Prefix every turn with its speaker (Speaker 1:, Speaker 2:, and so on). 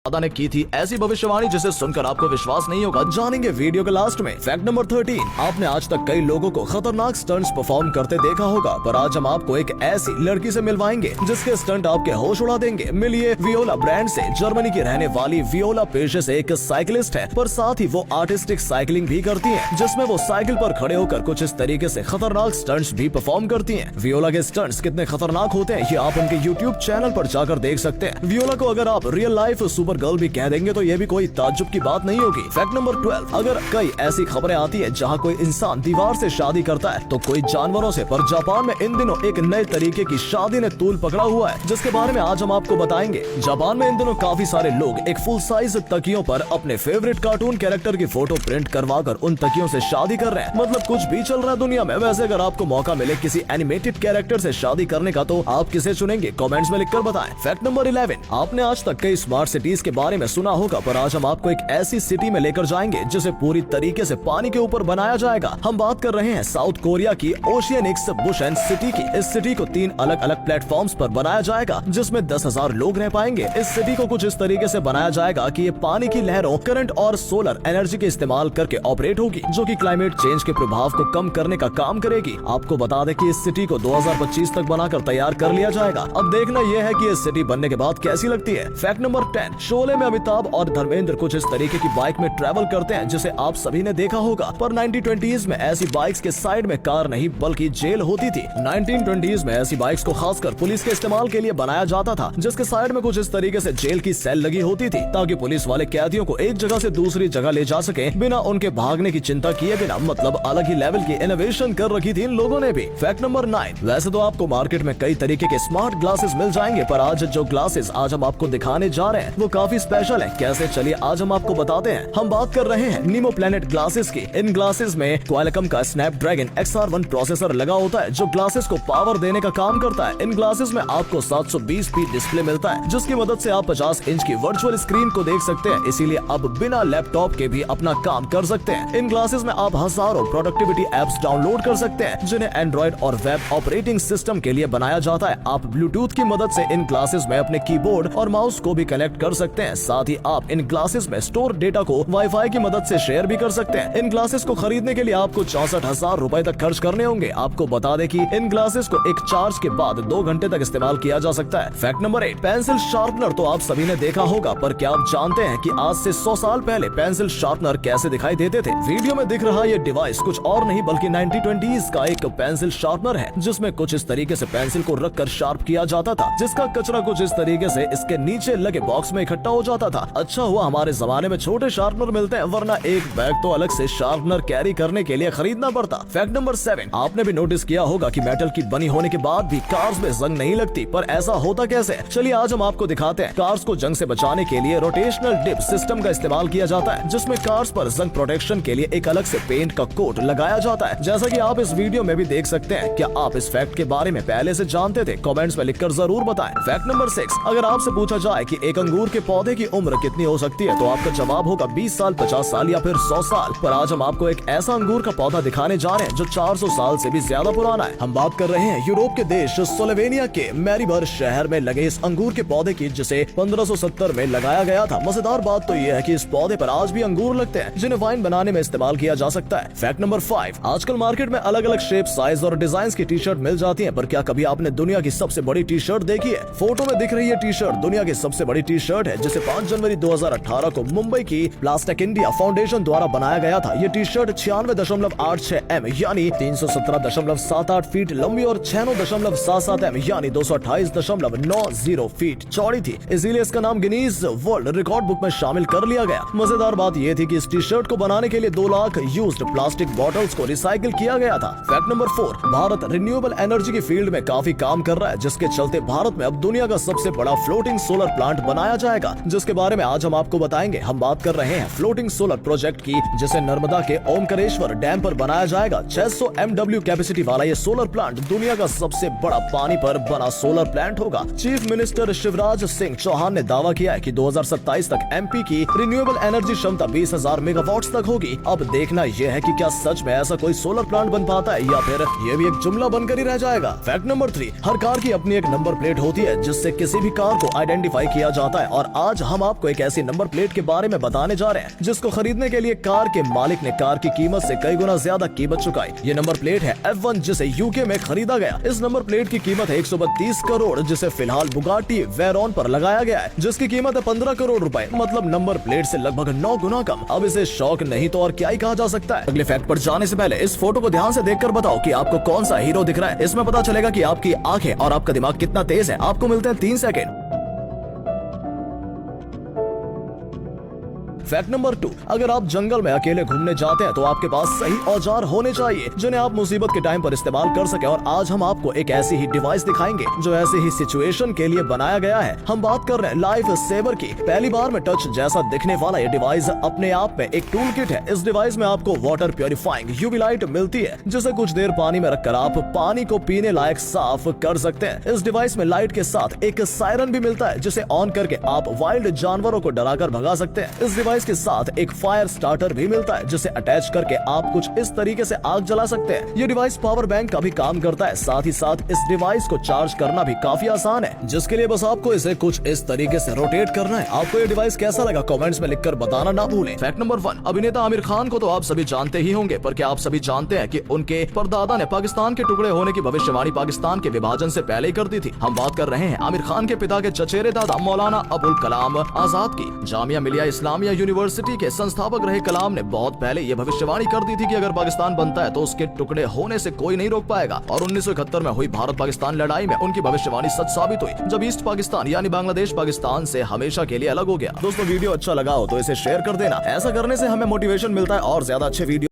Speaker 1: दादा ने की थी ऐसी भविष्यवाणी जिसे सुनकर आपको विश्वास नहीं होगा। जानेंगे वीडियो के लास्ट में। फैक्ट नंबर 13, आपने आज तक कई लोगों को खतरनाक स्टंट्स परफॉर्म करते देखा होगा, पर आज हम आपको एक ऐसी लड़की से मिलवाएंगे जिसके स्टंट आपके होश उड़ा देंगे। मिलिए वियोला ब्रांड से। जर्मनी की रहने वाली वियोला पेशे से एक साइकिलिस्ट है, पर साथ ही वो आर्टिस्टिक साइकिलिंग भी करती है, जिसमें वो साइकिल पर खड़े होकर कुछ इस तरीके से खतरनाक स्टंट्स भी परफॉर्म करती है। वियोला के स्टंट्स कितने खतरनाक होते हैं ये आप उनके यूट्यूब चैनल पर जाकर देख सकते हैं। वियोला को अगर आप रियल लाइफ सुपर गर्ल भी कह देंगे तो ये भी कोई ताज्जुब की बात नहीं होगी। फैक्ट नंबर 12, अगर कई ऐसी खबरें आती है जहाँ कोई इंसान दीवार से शादी करता है तो कोई जानवरों से, पर जापान में इन दिनों एक नए तरीके की शादी ने तूल पकड़ा हुआ है, जिसके बारे में आज हम आपको बताएंगे। जापान में इन दिनों काफी सारे लोग एक फुल साइज तकियों पर अपने फेवरेट कार्टून कैरेक्टर की फोटो प्रिंट करवाकर उन तकियों से शादी कर रहे हैं। मतलब कुछ भी चल रहा है दुनिया में। वैसे अगर आपको मौका मिले किसी एनिमेटेड कैरेक्टर से शादी करने का तो आप किसे चुनेंगे? कमेंट्स में लिखकर बताएं। फैक्ट नंबर 11, आपने आज तक कई स्मार्ट सिटीज के बारे में सुना होगा, पर आज हम आपको एक ऐसी सिटी में लेकर जाएंगे जिसे पूरी तरीके से पानी के ऊपर बनाया जाएगा। हम बात कर रहे हैं साउथ कोरिया की ओशियनिक्स बुशन सिटी की। इस सिटी को 3 अलग अलग प्लेटफॉर्म्स पर बनाया जाएगा, जिसमें 10,000 लोग रह पाएंगे। इस सिटी को कुछ इस तरीके से बनाया जाएगा कि ये पानी की लहरों, करंट और सोलर एनर्जी के इस्तेमाल करके ऑपरेट होगी, जो कि क्लाइमेट चेंज के प्रभाव को कम करने का काम करेगी। आपको बता दें कि इस सिटी को 2025 तक बनाकर तैयार कर लिया जाएगा। अब देखना यह है कि इस सिटी बनने के बाद कैसी लगती है। फैक्ट नंबर 10, शोले में अमिताभ और धर्मेंद्र कुछ इस तरीके की बाइक में ट्रैवल करते हैं जिसे आप सभी ने देखा होगा, पर 1920s में ऐसी बाइक्स के साइड में कार नहीं बल्कि जेल होती थी। 1920s में ऐसी बाइक्स को खासकर पुलिस के इस्तेमाल के लिए बनाया जाता था, जिसके साइड में कुछ इस तरीके से जेल की सेल लगी होती थी, ताकि पुलिस वाले कैदियों को एक जगह से दूसरी जगह ले जा सके बिना उनके भागने की चिंता किए बिना। मतलब अलग ही लेवल की इनोवेशन कर रखी थी इन लोगों ने भी। फैक्ट नंबर 9, वैसे तो आपको मार्केट में कई तरीके के स्मार्ट ग्लासेस मिल जाएंगे, पर आज जो ग्लासेस आज हम आपको दिखाने जा रहे हैं वो काफी स्पेशल है। कैसे, चलिए आज हम आपको बताते हैं। हम बात कर रहे हैं नीमो प्लैनेट ग्लासेस की। इन ग्लासेस में क्वालकॉम का स्नैपड्रैगन XR1 प्रोसेसर लगा होता है, जो ग्लासेस को पावर देने का काम करता है। इन ग्लासेस में आपको 720p डिस्प्ले मिलता है, जिसकी मदद से आप 50 इंच की वर्चुअल स्क्रीन को देख सकते हैं। इसीलिए अब बिना लैपटॉप के भी अपना काम कर सकते हैं। इन ग्लासेस में आप हजारों प्रोडक्टिविटी एप्स डाउनलोड कर सकते हैं, जिन्हें एंड्रॉइड और वेब ऑपरेटिंग सिस्टम के लिए बनाया जाता है। आप ब्लूटूथ की मदद से इन ग्लासेस में अपने कीबोर्ड और माउस को भी कनेक्ट कर सकते हैं। साथ ही आप इन ग्लासेस में स्टोर डेटा को वाईफाई की मदद से शेयर भी कर सकते हैं। इन ग्लासेस को खरीदने के लिए आपको 64,000 रुपए तक खर्च करने होंगे। आपको बता दें कि इन ग्लासेस को एक चार्ज के बाद 2 घंटे तक इस्तेमाल किया जा सकता है। फैक्ट नंबर 8, पेंसिल शार्पनर तो आप सभी ने देखा होगा, पर क्या आप जानते हैं कि आज से 100 साल पहले पेंसिल शार्पनर कैसे दिखाई देते थे? वीडियो में दिख रहा ये डिवाइस कुछ और नहीं बल्कि 1920s का एक पेंसिल शार्पनर है, जिसमें कुछ इस तरीके से पेंसिल को रखकर शार्प किया जाता था, जिसका कचरा कुछ इस तरीके से इसके नीचे लगे बॉक्स में इकट्ठा हो जाता था। अच्छा हुआ हमारे जमाने में छोटे शार्पनर मिलते हैं, वरना एक बैग तो अलग से शार्पनर कैरी करने के लिए खरीदना पड़ता। फैक्ट नंबर 7, आपने भी नोटिस किया होगा कि मेटल की बनी होने के बाद भी कार्स में जंग नहीं लगती, पर ऐसा होता कैसे? चलिए आज हम आपको दिखाते हैं। कार्स को जंग से बचाने के लिए रोटेशनल डिप सिस्टम का इस्तेमाल किया जाता है, जिसमें कार्स पर जंग प्रोटेक्शन के लिए एक अलग से पेंट का कोट लगाया जाता है, जैसा कि आप इस वीडियो में भी देख सकते हैं। क्या आप इस फैक्ट के बारे में पहले से जानते थे? कमेंट्स में लिखकर जरूर बताएं। फैक्ट नंबर 6, अगर आपसे पूछा जाए कि एक अंगूर के पौधे की उम्र कितनी हो सकती है, तो आपका जवाब होगा 20 साल, 50 साल या फिर 100 साल। पर आज हम आपको एक ऐसा अंगूर का पौधा दिखाने जा रहे हैं जो 400 साल से भी ज्यादा पुराना है। हम बात कर रहे हैं यूरोप के देश स्लोवेनिया के मैरीबर शहर में लगे इस अंगूर के पौधे की, जिसे 1570 में लगाया गया था। मजेदार बात तो यह है कि इस पौधे पर आज भी अंगूर लगते हैं, जिन्हें वाइन बनाने में इस्तेमाल किया जा सकता है। फैक्ट नंबर 5, आजकल मार्केट में अलग अलग शेप, साइज और डिजाइन की टी शर्ट मिल जाती है, पर क्या कभी आपने दुनिया की सबसे बड़ी टी शर्ट देखी है? फोटो में दिख रही है टी शर्ट दुनिया की सबसे बड़ी टी शर्ट है, जिसे 5 जनवरी 2018 को मुंबई की प्लास्टिक इंडिया फाउंडेशन द्वारा बनाया गया था। ये टी शर्ट 96.86 m यानी 317.78 फीट लंबी और 96.77 m यानी 228.90 फीट चौड़ी थी। इसीलिए इसका नाम गिनीज वर्ल्ड रिकॉर्ड बुक में शामिल कर लिया गया। मजेदार बात यह थी कि इस टी शर्ट को बनाने के लिए 2 लाख यूज्ड प्लास्टिक बॉटल्स को रिसाइकिल किया गया था। Fact number 4, Bharat renewable energy की फील्ड में काफी काम कर रहा है, जिसके चलते भारत में अब दुनिया का सबसे बड़ा फ्लोटिंग सोलर प्लांट बनाया जाएगा, जिसके बारे में आज हम आपको बताएंगे। हम बात कर रहे हैं फ्लोटिंग सोलर प्रोजेक्ट की, जिसे नर्मदा के ओमकारेश्वर डैम पर बनाया जाएगा। 600 MW कैपेसिटी वाला ये सोलर प्लांट दुनिया का सबसे बड़ा पानी पर बना सोलर प्लांट होगा। चीफ मिनिस्टर शिवराज सिंह चौहान ने दावा किया है कि 2027 तक एमपी की रिन्यूएबल एनर्जी क्षमता 20,000 मेगावाट्स तक होगी। अब देखना यह है कि क्या सच में ऐसा कोई सोलर प्लांट बन पाता है या फिर ये भी एक जुमला बनकर ही रह जाएगा। फैक्ट नंबर 3, हर कार की अपनी एक नंबर प्लेट होती है, जिससे किसी भी कार को आइडेंटिफाई किया जाता है और आज हम आपको एक ऐसी नंबर प्लेट के बारे में बताने जा रहे हैं जिसको खरीदने के लिए कार के मालिक ने कार की कीमत से कई गुना ज्यादा कीमत चुकाई। ये नंबर प्लेट है F1 जिसे यूके में खरीदा गया। इस नंबर प्लेट की कीमत है 132 करोड़ जिसे फिलहाल बुगाटी वेरॉन पर लगाया गया है जिसकी कीमत है 15 करोड़ रुपए, मतलब नंबर प्लेट से लगभग 9 गुना कम। अब इसे शौक नहीं तो और क्या ही कहा जा सकता है। अगले फैक्ट पर जाने से पहले इस फोटो को ध्यान से देखकर बताओ कि आपको कौन सा हीरो दिख रहा है। इसमें पता चलेगा कि आपकी आंखें और आपका दिमाग कितना तेज है। आपको मिलते हैं 3 सेकंड। फैक्ट नंबर 2, अगर आप जंगल में अकेले घूमने जाते हैं तो आपके पास सही औजार होने चाहिए जिन्हें आप मुसीबत के टाइम पर इस्तेमाल कर सके। और आज हम आपको एक ऐसी ही डिवाइस दिखाएंगे जो ऐसी ही सिचुएशन के लिए बनाया गया है। हम बात कर रहे हैं लाइफ सेवर की। पहली बार में टच जैसा दिखने वाला ये डिवाइस अपने आप में एक टूल किट है। इस डिवाइस में आपको वाटर प्योरीफाइंग यूवी लाइट मिलती है जिसे कुछ देर पानी में रखकर आप पानी को पीने लायक साफ कर सकते हैं। इस डिवाइस में लाइट के साथ एक सायरन भी मिलता है जिसे ऑन करके आप वाइल्ड जानवरों को डराकर भगा सकते हैं। इस डिवाइस के साथ एक फायर स्टार्टर भी मिलता है जिसे अटैच करके आप कुछ इस तरीके से आग जला सकते हैं। ये डिवाइस पावर बैंक का भी काम करता है। साथ ही साथ इस डिवाइस को चार्ज करना भी काफी आसान है जिसके लिए बस आपको इसे कुछ इस तरीके से रोटेट करना है। आपको ये डिवाइस कैसा लगा कमेंट्स में लिखकर बताना ना भूलें। फैक्ट नंबर 1, अभिनेता आमिर खान को तो आप सभी जानते ही होंगे, पर क्या आप सभी जानते हैं कि उनके परदादा ने पाकिस्तान के टुकड़े होने की भविष्यवाणी पाकिस्तान के विभाजन से पहले ही कर दी थी। हम बात कर रहे हैं आमिर खान के पिता के चचेरे दादा मौलाना अबुल कलाम आजाद की। जामिया मिलिया इस्लामिया यूनिवर्सिटी के संस्थापक रहे कलाम ने बहुत पहले ये भविष्यवाणी कर दी थी कि अगर पाकिस्तान बनता है तो उसके टुकड़े होने से कोई नहीं रोक पाएगा। और 1971 में हुई भारत पाकिस्तान लड़ाई में उनकी भविष्यवाणी सच साबित हुई जब ईस्ट पाकिस्तान यानी बांग्लादेश पाकिस्तान से हमेशा के लिए अलग हो गया। दोस्तों वीडियो अच्छा लगा हो तो इसे शेयर कर देना। ऐसा करने से हमें मोटिवेशन मिलता है और ज्यादा अच्छे वीडियो